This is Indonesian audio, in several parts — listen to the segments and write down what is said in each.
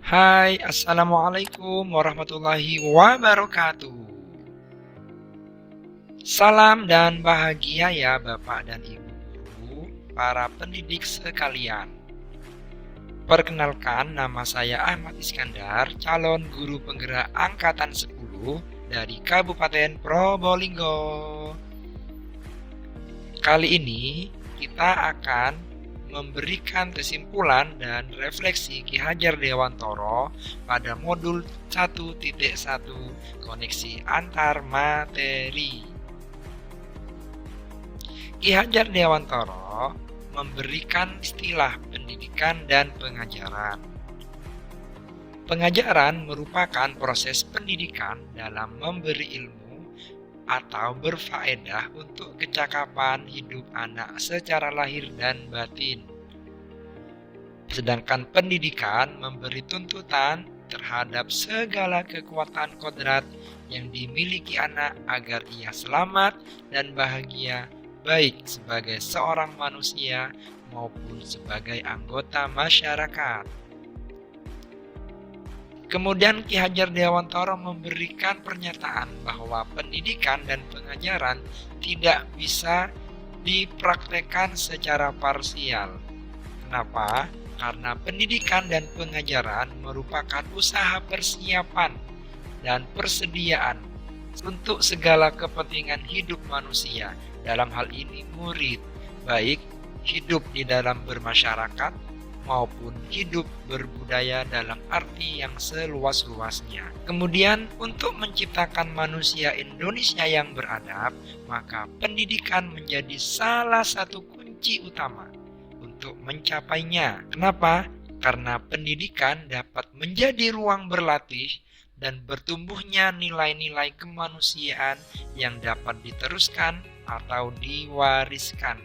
Hai, Assalamualaikum warahmatullahi wabarakatuh. Salam dan bahagia ya Bapak dan Ibu guru, para pendidik sekalian. Perkenalkan, nama saya Ahmad Iskandar, calon guru penggerak Angkatan 10 dari Kabupaten Probolinggo. Kali ini kita akan memberikan kesimpulan dan refleksi Ki Hajar Dewantoro pada modul 1.1 koneksi antar materi. Ki Hajar Dewantoro memberikan istilah pendidikan dan pengajaran. Pengajaran merupakan proses pendidikan dalam memberi ilmu atau berfaedah untuk kecakapan hidup anak secara lahir dan batin. Sedangkan pendidikan memberi tuntutan terhadap segala kekuatan kodrat yang dimiliki anak agar ia selamat dan bahagia, baik sebagai seorang manusia maupun sebagai anggota masyarakat. Kemudian Ki Hajar Dewantoro memberikan pernyataan bahwa pendidikan dan pengajaran tidak bisa dipraktekkan secara parsial. Kenapa? Karena pendidikan dan pengajaran merupakan usaha persiapan dan persediaan untuk segala kepentingan hidup manusia, dalam hal ini murid, baik hidup di dalam bermasyarakat maupun hidup berbudaya dalam arti yang seluas-luasnya. Kemudian untuk menciptakan manusia Indonesia yang beradab, maka pendidikan menjadi salah satu kunci utama untuk mencapainya. Kenapa? Karena pendidikan dapat menjadi ruang berlatih dan bertumbuhnya nilai-nilai kemanusiaan yang dapat diteruskan atau diwariskan.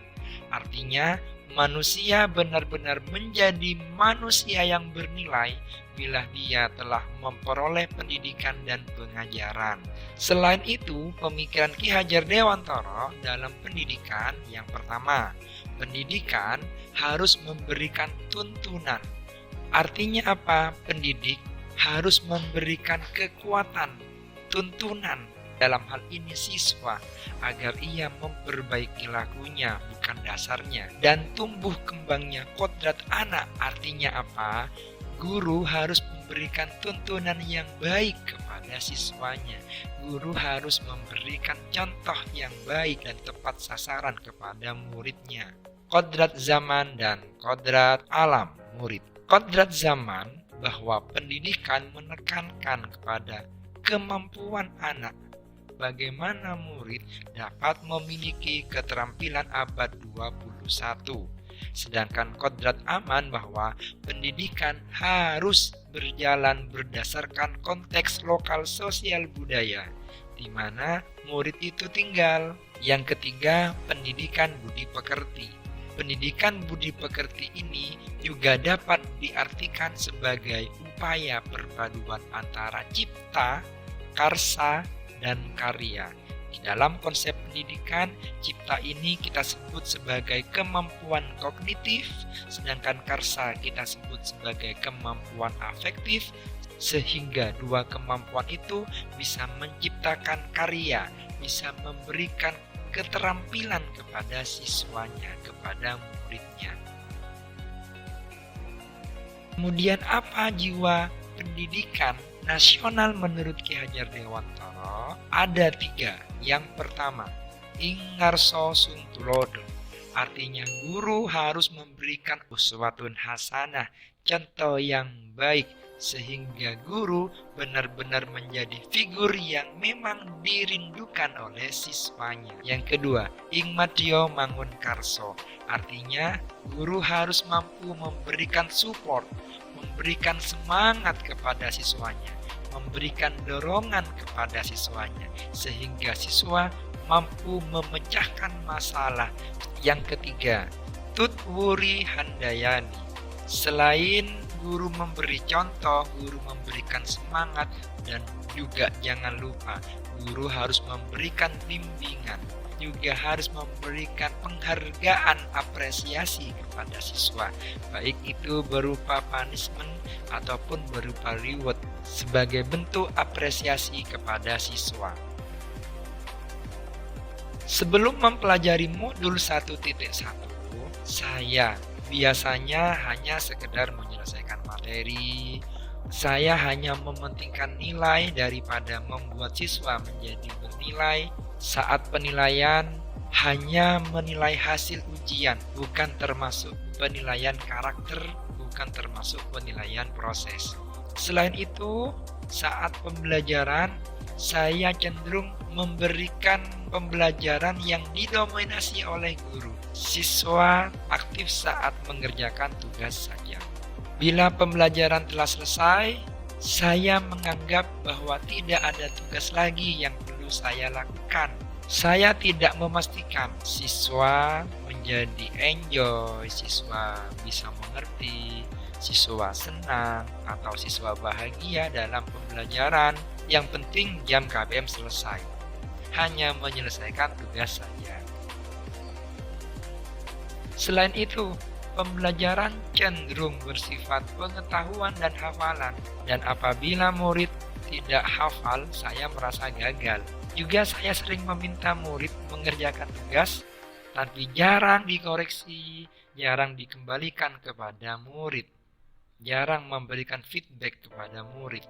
Artinya, manusia benar-benar menjadi manusia yang bernilai bila dia telah memperoleh pendidikan dan pengajaran. Selain itu, pemikiran Ki Hajar Dewantoro dalam pendidikan yang pertama, pendidikan harus memberikan tuntunan. Artinya apa? Pendidik harus memberikan kekuatan, tuntunan, dalam hal ini siswa, agar ia memperbaiki lakunya bukan dasarnya, dan tumbuh kembangnya kodrat anak. Artinya apa? Guru harus memberikan tuntunan yang baik kepada siswanya. Guru harus memberikan contoh yang baik dan tepat sasaran kepada muridnya. Kodrat zaman dan kodrat alam murid. Kodrat zaman bahwa pendidikan menekankan kepada kemampuan anak, bagaimana murid dapat memiliki keterampilan abad 21. Sedangkan kodrat aman bahwa pendidikan harus berjalan berdasarkan konteks lokal sosial budaya, di mana murid itu tinggal. Yang ketiga, pendidikan budi pekerti. Pendidikan budi pekerti ini juga dapat diartikan sebagai upaya perpaduan antara cipta, karsa, dan karya. Di dalam konsep pendidikan, cipta ini kita sebut sebagai kemampuan kognitif, sedangkan karsa kita sebut sebagai kemampuan afektif, sehingga dua kemampuan itu bisa menciptakan karya, bisa memberikan keterampilan kepada siswanya, kepada muridnya. Kemudian apa jiwa pendidikan nasional menurut Ki Hajar Dewantoro? Ada 3. Yang pertama, ingarso suntulodo. Artinya guru harus memberikan uswatun hasanah, contoh yang baik, sehingga guru benar-benar menjadi figur yang memang dirindukan oleh siswanya. Yang kedua, ingmatio mangun karso. Artinya guru harus mampu memberikan support, memberikan semangat kepada siswanya, memberikan dorongan kepada siswanya, sehingga siswa mampu memecahkan masalah. Yang ketiga, tutwuri handayani. Selain guru memberi contoh, guru memberikan semangat, dan juga jangan lupa guru harus memberikan bimbingan. juga harus memberikan penghargaan apresiasi kepada siswa, baik itu berupa punishment ataupun berupa reward sebagai bentuk apresiasi kepada siswa. Sebelum mempelajari modul 1.1, saya biasanya hanya sekedar menyelesaikan materi. Saya hanya mementingkan nilai daripada membuat siswa menjadi bernilai. Saat penilaian, hanya menilai hasil ujian, bukan termasuk penilaian karakter, bukan termasuk penilaian proses. Selain itu, saat pembelajaran, saya cenderung memberikan pembelajaran yang didominasi oleh guru. Siswa aktif saat mengerjakan tugas saja. Bila pembelajaran telah selesai, saya menganggap bahwa tidak ada tugas lagi yang perlu saya lakukan. Saya tidak memastikan siswa menjadi enjoy, siswa bisa mengerti, siswa senang, atau siswa bahagia dalam pembelajaran. Yang penting jam KBM selesai. Hanya menyelesaikan tugas saja. Selain itu, pembelajaran cenderung bersifat pengetahuan dan hafalan. Dan apabila murid tidak hafal, saya merasa gagal. Juga saya sering meminta murid mengerjakan tugas, tapi jarang dikoreksi, jarang dikembalikan kepada murid. Jarang memberikan feedback kepada murid.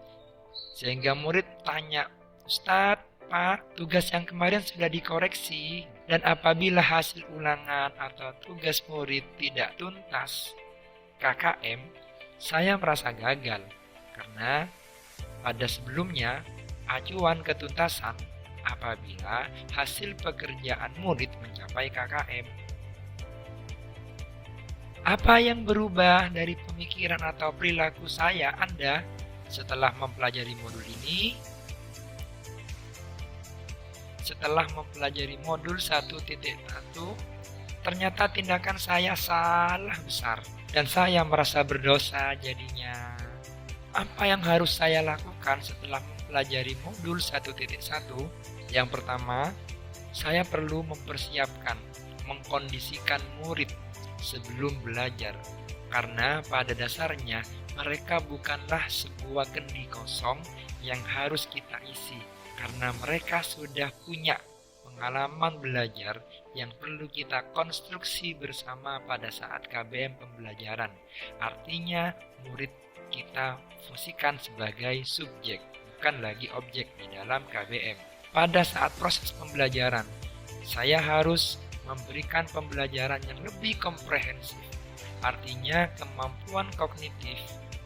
Sehingga murid tanya, "Ustadz, Pak, tugas yang kemarin sudah dikoreksi." Dan apabila hasil ulangan atau tugas murid tidak tuntas KKM, saya merasa gagal. Karena pada sebelumnya, acuan ketuntasan apabila hasil pekerjaan murid mencapai KKM. Apa yang berubah dari pemikiran atau perilaku Anda setelah mempelajari modul ini? Setelah mempelajari modul 1.1, ternyata tindakan saya salah besar dan saya merasa berdosa jadinya. Apa yang harus saya lakukan setelah mempelajari modul 1.1? Yang pertama, saya perlu mempersiapkan, mengkondisikan murid sebelum belajar. Karena pada dasarnya mereka bukanlah sebuah kendi kosong yang harus kita isi. Karena mereka sudah punya pengalaman belajar yang perlu kita konstruksi bersama pada saat KBM pembelajaran. Artinya murid kita fungsikan sebagai subjek, bukan lagi objek di dalam KBM. Pada saat proses pembelajaran, saya harus memberikan pembelajaran yang lebih komprehensif. Artinya kemampuan kognitif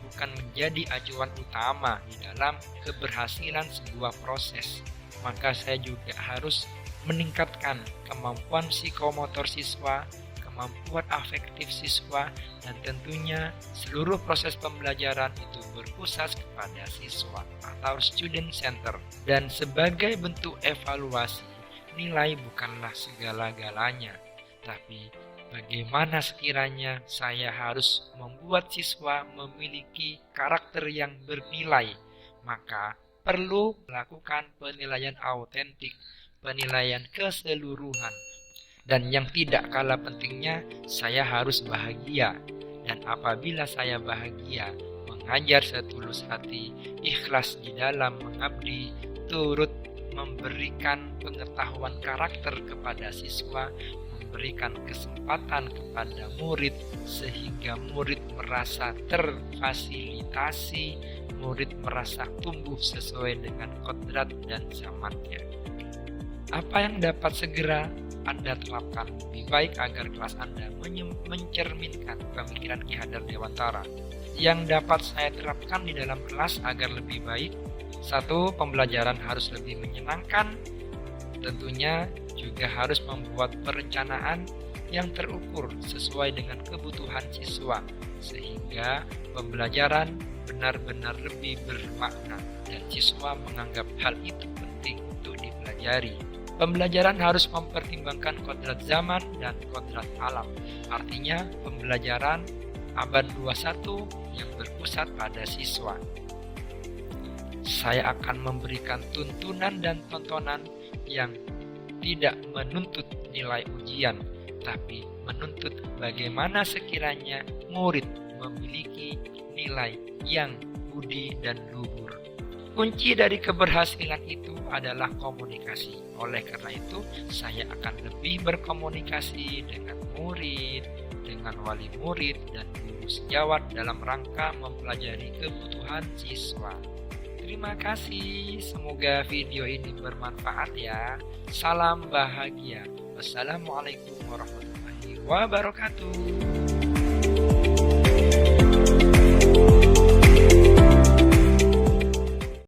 bukan menjadi acuan utama di dalam keberhasilan sebuah proses. Maka saya juga harus meningkatkan kemampuan psikomotor siswa, kemampuan afektif siswa, dan tentunya seluruh proses pembelajaran itu berpusat kepada siswa atau student center. Dan sebagai bentuk evaluasi, nilai bukanlah segala-galanya, tapi bagaimana sekiranya saya harus membuat siswa memiliki karakter yang bernilai, maka perlu melakukan penilaian autentik, penilaian keseluruhan. Dan yang tidak kalah pentingnya, saya harus bahagia. Dan apabila saya bahagia, mengajar setulus hati, ikhlas di dalam mengabdi, turut memberikan pengetahuan karakter kepada siswa, memberikan kesempatan kepada murid sehingga murid merasa terfasilitasi, murid merasa tumbuh sesuai dengan kodrat dan zamannya. Apa yang dapat segera Anda terapkan lebih baik agar kelas Anda mencerminkan pemikiran Ki Hadar Dewantara? Yang dapat saya terapkan di dalam kelas agar lebih baik: 1. Pembelajaran harus lebih menyenangkan. Tentunya juga harus membuat perencanaan yang terukur sesuai dengan kebutuhan siswa, sehingga pembelajaran benar-benar lebih bermakna dan siswa menganggap hal itu penting untuk dipelajari. Pembelajaran harus mempertimbangkan kodrat zaman dan kodrat alam. Artinya pembelajaran abad 21 yang berpusat pada siswa. Saya akan memberikan tuntunan dan tontonan yang tidak menuntut nilai ujian, tapi menuntut bagaimana sekiranya murid memiliki nilai yang budi dan luhur. Kunci dari keberhasilan itu adalah komunikasi. Oleh karena itu, saya akan lebih berkomunikasi dengan murid, dengan wali murid, dan guru sejawat dalam rangka mempelajari kebutuhan siswa. Terima kasih, semoga video ini bermanfaat ya. Salam bahagia. Wassalamualaikum warahmatullahi wabarakatuh.